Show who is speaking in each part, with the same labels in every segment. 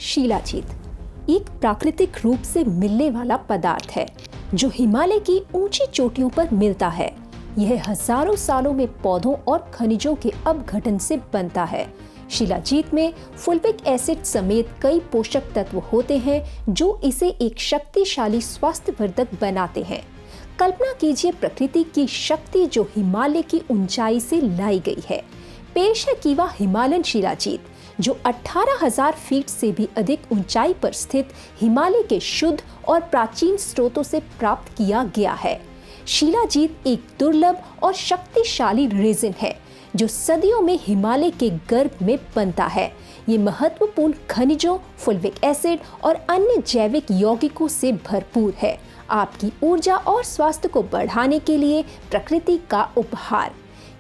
Speaker 1: शिलाजीत एक प्राकृतिक रूप से मिलने वाला पदार्थ है जो हिमालय की ऊंची चोटियों पर मिलता है। यह हजारों सालों में पौधों और खनिजों के अपघटन से बनता है। शिलाजीत में फुल्विक एसिड समेत कई पोषक तत्व होते हैं जो इसे एक शक्तिशाली स्वास्थ्यवर्धक बनाते हैं। कल्पना कीजिए प्रकृति की शक्ति जो हिमालय की ऊंचाई से लाई गई है। पेश है कीवा हिमालयन शिलाजीत जो 18,000 फीट से भी अधिक ऊंचाई पर स्थित हिमालय के शुद्ध और प्राचीन स्रोतों से प्राप्त किया गया है। शिलाजीत एक दुर्लभ और शक्तिशाली रेजिन है जो सदियों में हिमालय के गर्भ में बनता है। ये महत्वपूर्ण खनिजों, फुल्विक एसिड और अन्य जैविक यौगिकों से भरपूर है। आपकी ऊर्जा और स्वास्थ्य को बढ़ाने के लिए प्रकृति का उपहार।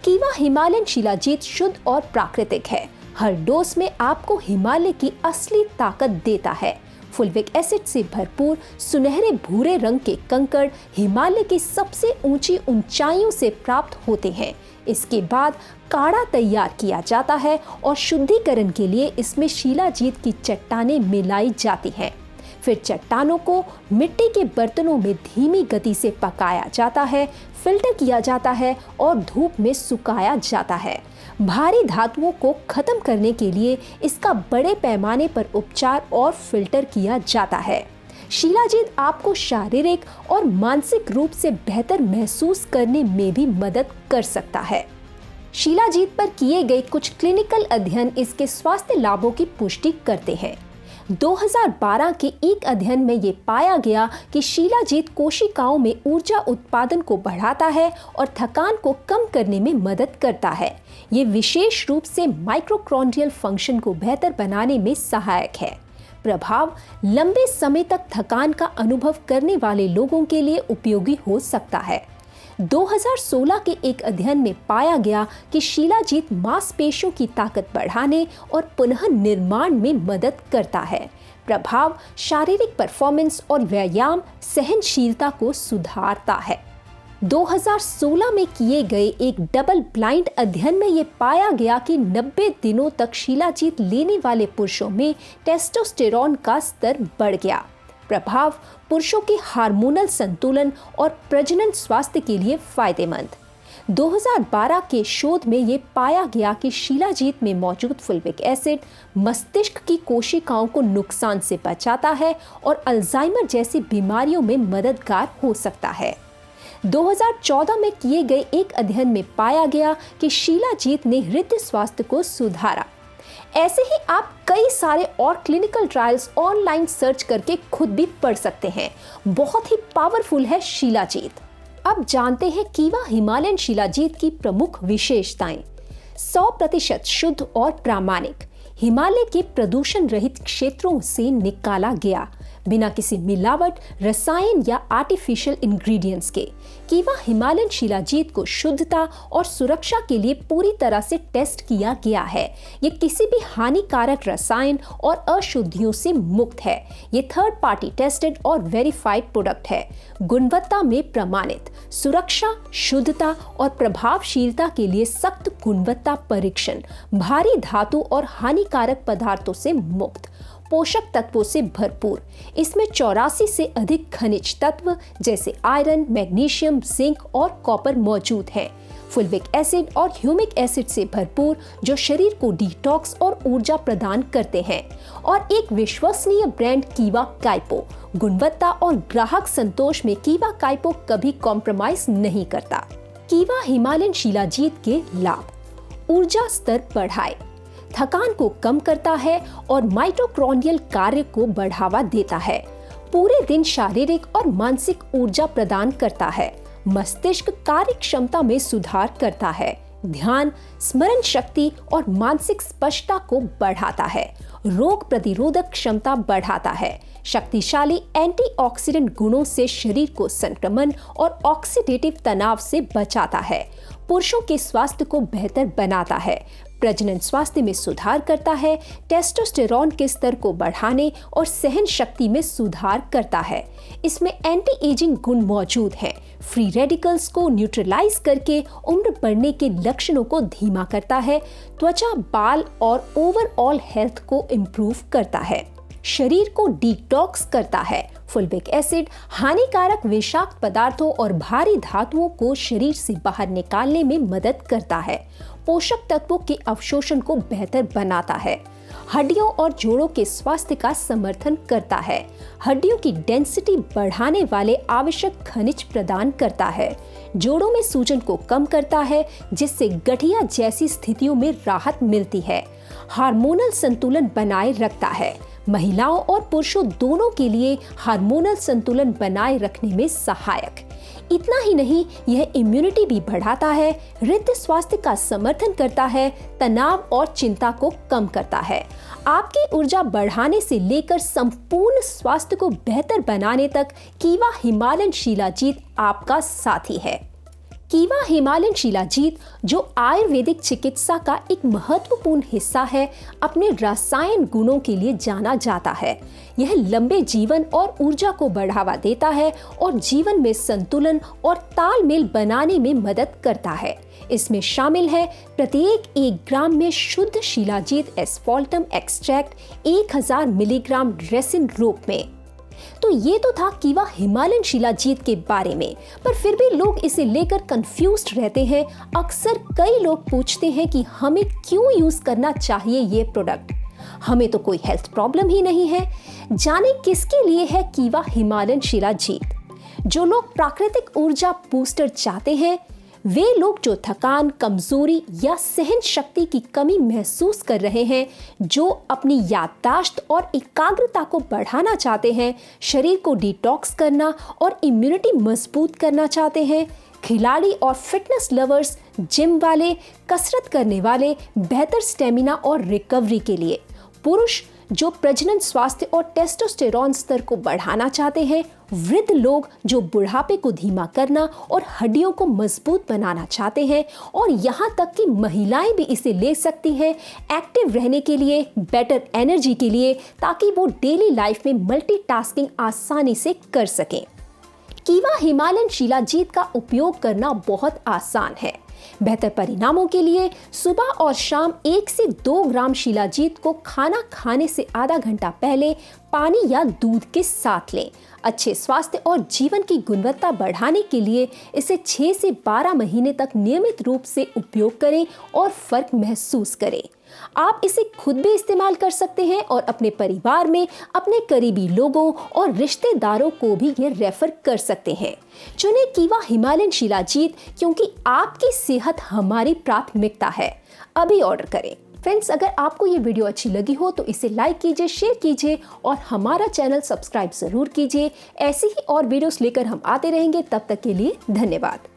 Speaker 1: कीवा हिमालयन शिलाजीत शुद्ध और प्राकृतिक है। हर डोज में आपको हिमालय की असली ताकत देता है। फुल्विक एसिड से भरपूर सुनहरे भूरे रंग के कंकड़ हिमालय की सबसे ऊंची ऊंचाइयों से प्राप्त होते हैं। इसके बाद काढ़ा तैयार किया जाता है और शुद्धिकरण के लिए इसमें शिलाजीत की चट्टानें मिलाई जाती हैं। फिर चट्टानों को मिट्टी के बर्तनों में धीमी गति से पकाया जाता है, फिल्टर किया जाता है और धूप में सुखाया जाता है। भारी धातुओं को खत्म करने के लिए इसका बड़े पैमाने पर उपचार और फिल्टर किया जाता है। शिलाजीत आपको शारीरिक और मानसिक रूप से बेहतर महसूस करने में भी मदद कर सकता है। शिलाजीत पर किए गए कुछ क्लिनिकल अध्ययन इसके स्वास्थ्य लाभों की पुष्टि करते हैं। 2012 के एक अध्ययन में ये पाया गया कि शिलाजीत कोशिकाओं में ऊर्जा उत्पादन को बढ़ाता है और थकान को कम करने में मदद करता है। ये विशेष रूप से माइटोकॉन्ड्रियल फंक्शन को बेहतर बनाने में सहायक है। प्रभाव लंबे समय तक थकान का अनुभव करने वाले लोगों के लिए उपयोगी हो सकता है। 2016 के एक अध्ययन में पाया गया कि शिलाजीत मांसपेशियों की ताकत बढ़ाने और पुनः निर्माण में मदद करता है। प्रभाव शारीरिक परफॉर्मेंस और व्यायाम सहनशीलता को सुधारता है। 2016 में किए गए एक डबल ब्लाइंड अध्ययन में ये पाया गया कि 90 दिनों तक शिलाजीत लेने वाले पुरुषों में टेस्टोस्टेरॉन का स्तर बढ़ गया। प्रभाव पुरुषों के हार्मोनल संतुलन और प्रजनन स्वास्थ्य के लिए फायदेमंद। 2012 के शोध में ये पाया गया कि शिलाजीत में मौजूद फुल्विक एसिड मस्तिष्क की कोशिकाओं को नुकसान से बचाता है और अल्जाइमर जैसी बीमारियों में मददगार हो सकता है। 2014 में किए गए एक अध्ययन में पाया गया कि शिलाजीत ने हृदय स्वास्थ्य को सुधारा। ऐसे ही आप कई सारे और क्लिनिकल ट्रायल्स ऑनलाइन सर्च करके खुद भी पढ़ सकते हैं। बहुत ही पावरफुल है शिलाजीत। अब जानते हैं कीवा हिमालयन शिलाजीत की प्रमुख विशेषताएं। 100% शुद्ध और प्रामाणिक, हिमालय के प्रदूषण रहित क्षेत्रों से निकाला गया, बिना किसी मिलावट, रसायन या आर्टिफिशियल इंग्रेडिएंट्स के। कीवा हिमालयन शिलाजीत को शुद्धता और सुरक्षा के लिए पूरी तरह से टेस्ट किया गया है। ये किसी भी हानिकारक रसायन और अशुद्धियों से मुक्त है। ये थर्ड पार्टी टेस्टेड और वेरीफाइड प्रोडक्ट है। गुणवत्ता में प्रमाणित, सुरक्षा, शुद्धता और प्रभावशीलता के लिए सख्त गुणवत्ता परीक्षण, भारी धातु और हानिकारक पदार्थों से मुक्त, पोषक तत्वों से भरपूर। इसमें 84 से अधिक खनिज तत्व जैसे आयरन, मैग्नीशियम, जिंक और कॉपर मौजूद हैं। फुल्विक एसिड और ह्यूमिक एसिड से भरपूर जो शरीर को डिटॉक्स और ऊर्जा प्रदान करते हैं। और एक विश्वसनीय ब्रांड कीवा काइपो। गुणवत्ता और ग्राहक संतोष में कीवा काइपो कभी कॉम्प्रोमाइज नहीं करता। कीवा हिमालयन शिलाजीत के लाभ: ऊर्जा स्तर बढ़ाए, थकान को कम करता है और माइटोकॉन्ड्रियल कार्य को बढ़ावा देता है। पूरे दिन शारीरिक और मानसिक ऊर्जा प्रदान करता है। मस्तिष्क कार्य क्षमता में सुधार करता है। ध्यान, स्मरण शक्ति और मानसिक स्पष्टता को बढ़ाता है। रोग प्रतिरोधक क्षमता बढ़ाता है। शक्तिशाली एंटीऑक्सीडेंट गुणों से शरीर को संक्रमण और ऑक्सीडेटिव तनाव से बचाता है। पुरुषों के स्वास्थ्य को बेहतर बनाता है। प्रजनन स्वास्थ्य में सुधार करता है। टेस्टोस्टेरॉन के स्तर को बढ़ाने और सहन शक्ति में सुधार करता है। इसमें एंटी एजिंग गुण मौजूद हैं। फ्री रेडिकल्स को न्यूट्रलाइज करके उम्र बढ़ने के लक्षणों को धीमा करता है। त्वचा, बाल और ओवरऑल हेल्थ को इम्प्रूव करता है। शरीर को डिटॉक्स करता है। फुल्विक एसिड हानिकारक विषाक्त पदार्थों और भारी धातुओं को शरीर से बाहर निकालने में मदद करता है। पोषक तत्वों के अवशोषण को बेहतर बनाता है। हड्डियों और जोड़ों के स्वास्थ्य का समर्थन करता है। हड्डियों की डेंसिटी बढ़ाने वाले आवश्यक खनिज प्रदान करता है। जोड़ों में सूजन को कम करता है, जिससे गठिया जैसी स्थितियों में राहत मिलती है। हार्मोनल संतुलन बनाए रखता है। महिलाओं और पुरुषों दोनों के लिए हार्मोनल संतुलन बनाए रखने में सहायक। इतना ही नहीं, यह इम्यूनिटी भी बढ़ाता है, हृदय स्वास्थ्य का समर्थन करता है, तनाव और चिंता को कम करता है। आपकी ऊर्जा बढ़ाने से लेकर संपूर्ण स्वास्थ्य को बेहतर बनाने तक कीवा हिमालयन शिलाजीत आपका साथी है। कीवा हिमालयन शिलाजीत, जो आयुर्वेदिक चिकित्सा का एक महत्वपूर्ण हिस्सा है, अपने रसायन गुणों के लिए जाना जाता है। यह लंबे जीवन और ऊर्जा को बढ़ावा देता है और जीवन में संतुलन और तालमेल बनाने में मदद करता है। इसमें शामिल है प्रत्येक 1 ग्राम में शुद्ध शिलाजीत एस्फॉल्टम एक्सट्रैक्ट 1000 मिलीग्राम रेसिन रूप में। तो ये तो था कीवा हिमालयन शिलाजीत के बारे में, पर फिर भी लोग इसे लेकर कंफ्यूज्ड रहते हैं। अक्सर कई लोग पूछते हैं कि हमें क्यों यूज करना चाहिए ये प्रोडक्ट। हमें तो कोई हेल्थ प्रॉब्लम ही नहीं है। जाने किसके लिए है कीवा हिमालयन शिलाजीत। जो लोग प्राकृतिक ऊर्जा बूस्टर चाहते हैं, वे लोग जो थकान, कमजोरी या सहन शक्ति की कमी महसूस कर रहे हैं, जो अपनी याददाश्त और एकाग्रता को बढ़ाना चाहते हैं, शरीर को डिटॉक्स करना और इम्यूनिटी मजबूत करना चाहते हैं, खिलाड़ी और फिटनेस लवर्स, जिम वाले, कसरत करने वाले, बेहतर स्टेमिना और रिकवरी के लिए, पुरुष जो प्रजनन स्वास्थ्य और टेस्टोस्टेरॉन स्तर को बढ़ाना चाहते हैं, वृद्ध लोग जो बुढ़ापे को धीमा करना और हड्डियों को मजबूत बनाना चाहते हैं, और यहाँ तक कि महिलाएं भी इसे ले सकती हैं एक्टिव रहने के लिए, बेटर एनर्जी के लिए, ताकि वो डेली लाइफ में मल्टीटास्किंग आसानी से कर सकें। कीवा हिमालयन शिलाजीत का उपयोग करना बहुत आसान है। बेहतर परिणामों के लिए सुबह और शाम 1 से 2 ग्राम शिलाजीत को खाना खाने से आधा घंटा पहले पानी या दूध के साथ लें। अच्छे स्वास्थ्य और जीवन की गुणवत्ता बढ़ाने के लिए इसे 6 से 12 महीने तक नियमित रूप से उपयोग करें और फर्क महसूस करें। आप इसे खुद भी इस्तेमाल कर सकते हैं और अपने परिवार में अपने करीबी लोगों और रिश्तेदारों को भी ये रेफर कर सकते हैं। चुनें कीवा हिमालयन शिलाजीत, क्योंकि आपकी सेहत हमारी प्राथमिकता है। अभी ऑर्डर करें। फ्रेंड्स, अगर आपको ये वीडियो अच्छी लगी हो तो इसे लाइक कीजिए, शेयर कीजिए और हमारा चैनल सब्सक्राइब जरूर कीजिए। ऐसी ही और वीडियोस लेकर हम आते रहेंगे। तब तक के लिए धन्यवाद।